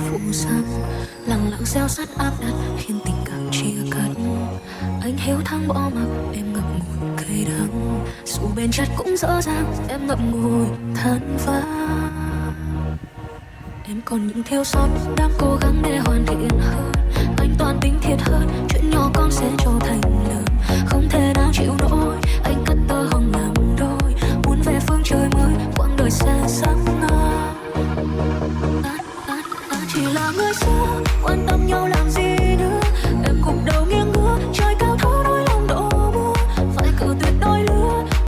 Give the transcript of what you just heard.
phụ sang lặng lặng gieo sắt áp đặt khiến tình cảm chia cắt. Anh hiếu thắng bỏ mặc em ngậm ngùi cay đắng, dù bên chất cũng rõ ràng em ngậm ngùi than vãn. Em còn những thiếu sót đang cố gắng để hoàn thiện hơn, anh toàn tính thiệt hơn chuyện nhỏ con sẽ trở thành lớn. Không thể nào chịu nổi anh cất tơ hồng làm đôi, muốn về phương trời mới quãng đời sẽ sáng ngời. Ta chỉ là người xưa quan tâm nhau là